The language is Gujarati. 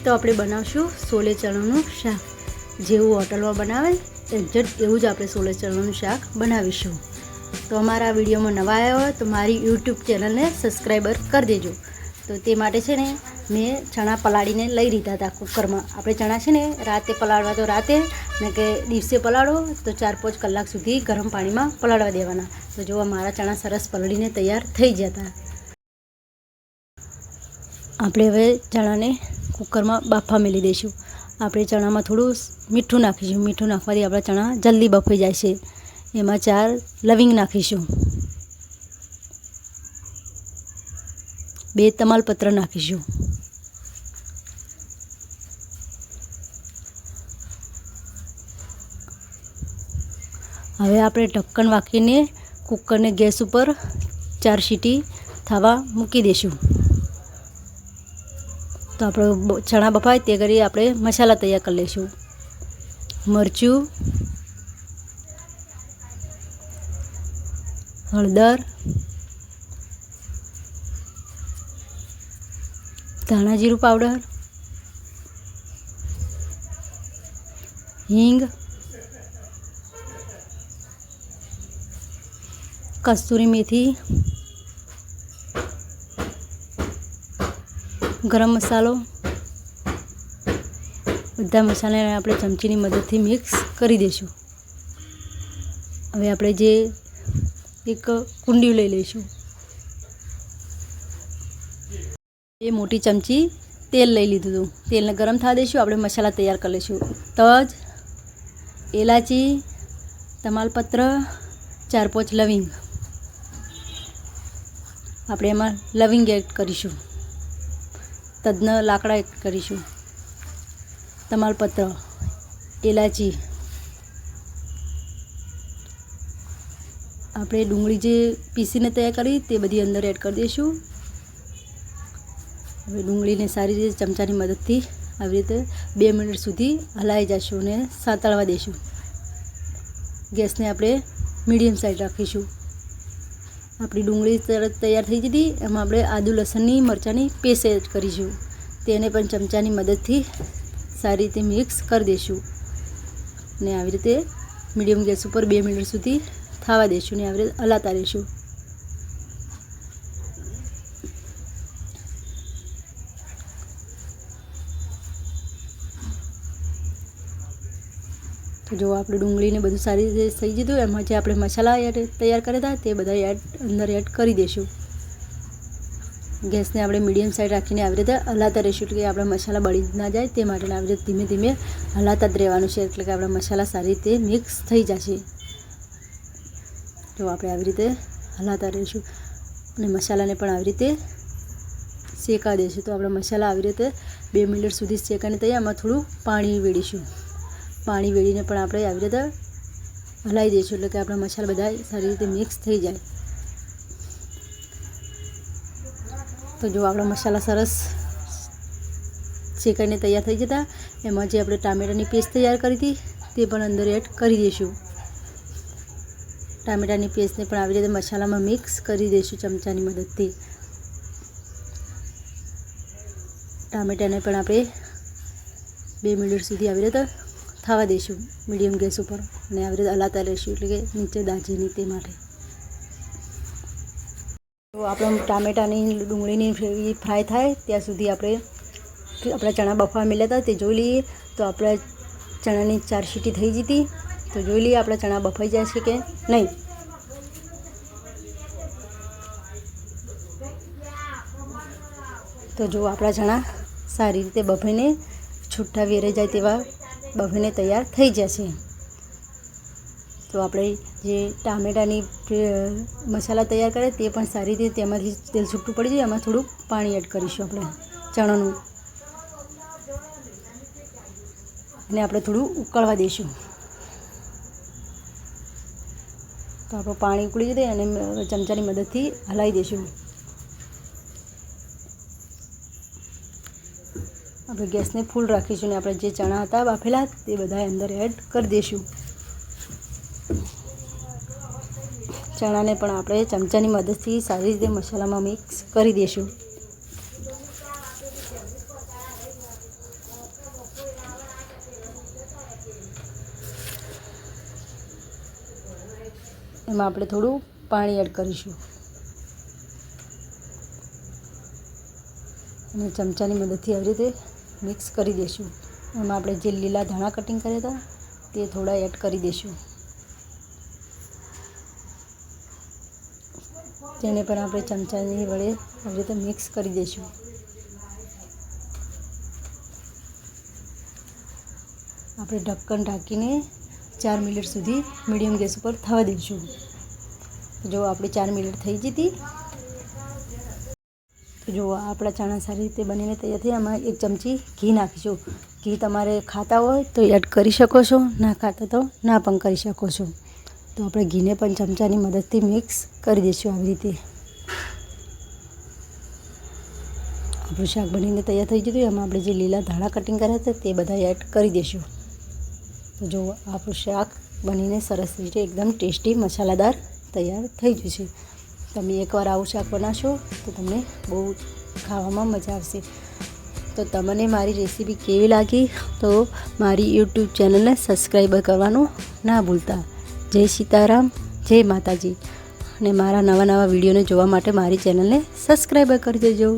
તો આપણે બનાવશું છોલે ચણાનું શાક. જેવું હોટલમાં બનાવે એક્ઝેક્ટ એવું જ આપણે છોલે ચણાનું શાક બનાવીશું. તો અમારા વિડીયોમાં નવા આવ્યા હોય તો મારી યુટ્યુબ ચેનલને સબસ્ક્રાઈબર કરી દેજો. તો તે માટે છે ને મેં ચણા પલાળીને લઈ લીધા હતા કુકરમાં. આપણે ચણા છે ને રાતે પલાળવા તો રાતે ને કે દિવસે પલાળો તો 4-5 કલાક સુધી ગરમ પાણીમાં પલાળવા દેવાના. તો જો મારા ચણા સરસ પલળીને તૈયાર થઈ જતા. આપણે હવે ચણાને કુકરમાં બાફા મેલી દઈશું. આપણે ચણામાં થોડું મીઠું નાખીશું. મીઠું નાખવાથી આપણા ચણા જલ્દી બફાઈ જાય છે. એમાં 4 લવિંગ નાખીશું, 2 તમાલપત્ર નાખીશું. હવે આપણે ઢક્કણ વાંકીને કુકરને ગેસ ઉપર 4 સીટી થવા મૂકી દઈશું. તો આપણે ચણા બફાય તે કરી આપણે મસાલા તૈયાર કરી લઈશું. મરચું, હળદર, ધાણા જીરું પાવડર, હિંગ, કસ્તુરી મેથી, ગરમ મસાલો, બધા મસાલાને આપણે ચમચીની મદદથી મિક્સ કરી દઈશું. હવે આપણે જે એક કુંડી લઈ લઈશું. એ મોટી ચમચી તેલ લઈ લીધું હતું. તેલને ગરમ થવા દઈશું. આપણે મસાલા તૈયાર કરી લઈશું. તજ, એલાચી, તમાલપત્ર, 4-5 લવિંગ. આપણે એમાં લવિંગ એડ કરીશું. તજના લાકડા એડ કરીશું. તમાલપત્ર, એલાચી. આપણે ડુંગળી જે પીસીને તૈયાર કરી તે બધી અંદર એડ કરી દઈશું. હવે ડુંગળીને સારી રીતે ચમચાની મદદથી આવી રીતે 2 મિનિટ સુધી હલાવી જઈશું અને સાતળવા દઈશું. ગેસને આપણે મીડિયમ સાઈડ રાખીશું. આપણી ડુંગળી તરત તૈયાર થઈ જતી. એમાં આપણે આદુ લસણની મરચાંની પેસ્ટ એડ કરીશું. તેને પણ ચમચાની મદદથી સારી રીતે મિક્સ કરી દઈશું ને આવી રીતે મીડિયમ ગેસ ઉપર 2 મિનિટ સુધી થવા દઈશું ને આવી રીતે હલાતા રહીશું. તો જો આપણે ડુંગળીને બધું સારી રીતે થઈ જતું. એમાં જે આપણે મસાલા તૈયાર કર્યા હતા તે બધા અંદર એડ કરી દઈશું. ગેસને આપણે મીડિયમ સાઈડ રાખીને આવી રીતે હલાતા રહીશું. એટલે કે આપણા મસાલા બળી ના જાય તે માટે આવી રીતે ધીમે ધીમે હલાતા જ રહેવાનું છે. એટલે કે આપણા મસાલા સારી રીતે મિક્સ થઈ જશે. તો આપણે આવી રીતે હલાતા રહીશું અને મસાલાને પણ આવી રીતે શેકા દઈશું. તો આપણા મસાલા આવી રીતે 2 મિનિટ સુધી શેકાઈને તૈયાર. એમાં થોડું પાણી વેડીશું. પાણી વેડીને પણ આપણે આવી રીતે હલાવી દઈશું. એટલે કે આપણા મસાલા બધા સારી રીતે મિક્સ થઈ જાય. તો જો આપણા મસાલા સરસ શેકાઈને તૈયાર થઈ જતા. એમાં જે આપણે ટામેટાની પેસ્ટ તૈયાર કરી હતી તે પણ અંદર એડ કરી દઈશું. ટામેટાની પેસ્ટને પણ આવી રીતે મસાલામાં મિક્સ કરી દઈશું ચમચાની મદદથી. ટામેટાને પણ આપણે 2 મિનિટ સુધી આવી રીતે થવા દઈશું મીડિયમ ગેસ ઉપર અને આવી રીતે હલાતા રહીશું. એટલે કે નીચે દાજે નહીં તે માટે. તો આપણે ટામેટાની ડુંગળીની ફ્રાય થાય ત્યાં સુધી આપણે આપણા ચણા બફાવા મેલ્યા હતા તે જોઈ લઈએ. તો આપણા ચણાની 4 સીટી થઈ જતી. તો જોઈ લઈએ આપણા ચણા બફાઈ જાય છે કે નહીં. તો જો આપણા ચણા સારી રીતે બફાઈને છૂટા વેરાઈ જાય તેવા બફાઈને તૈયાર થઈ જશે. તો આપણે જે ટામેટાની મસાલા તૈયાર કરે તે પણ સારી રીતે તેમાંથી તેલ છૂટું પડી જાય. એમાં થોડુંક પાણી એડ કરીશું આપણે ચણાનું અને આપણે થોડું ઉકળવા દઈશું. તો આપણું પાણી ઉકળી જાય અને ચમચાની મદદથી હલાવી દઈશું. આપણે ગેસને ફૂલ રાખીશું અને આપણે જે ચણા હતા બાફેલા તે બધા અંદર એડ કરી દઈશું. ચણાને પણ આપણે ચમચાની મદદથી સારી રીતે મસાલામાં મિક્સ કરી દઈશું. એમાં આપણે થોડું પાણી એડ કરીશું અને ચમચાની મદદથી આવી રીતે મિક્સ કરી દઈશું. એમાં આપણે જે લીલા ધાણા કટિંગ કર્યા હતા તે થોડા એડ કરી દઈશું. તેને પણ આપણે ચમચાની વડે આવી રીતે મિક્સ કરી દઈશું. આપણે ઢક્કન ઢાંકીને 4 મિનિટ સુધી મીડિયમ ગેસ ઉપર થવા દઈશું. જો આપણી 4 મિનિટ થઈ જતી તો જો આપણા ચણા સારી રીતે બનીને તૈયાર થઈ. આમાં 1 ચમચી ઘી નાખીશું. ઘી તમારે ખાતા હોય તો એડ કરી શકો છો, ના ખાતા તો ના પણ કરી શકો છો. તો આપણે ઘીને પણ ચમચાની મદદથી મિક્સ કરી દઈશું. આવી રીતે આપણું શાક બનીને તૈયાર થઈ જતું. એમાં આપણે જે લીલા ધાણા કટિંગ કર્યા હતા તે બધા એડ કરી દઈશું. તો જો આપણું શાક બનીને સરસ રીતે એકદમ ટેસ્ટી મસાલાદાર તૈયાર થઈ જશે. તમે એકવાર આવું શાક બનાવશો તો તમને બહુ ખાવામાં મજા આવશે. તો તમને મારી રેસીપી કેવી લાગી તો મારી યુટ્યુબ ચેનલને સબસ્ક્રાઈબ કરવાનું ના ભૂલતા. જય સીતારામ, જય માતાજી. અને મારા નવા વિડીયોને જોવા માટે મારી ચેનલને સબસ્ક્રાઈબ કરી દેજો.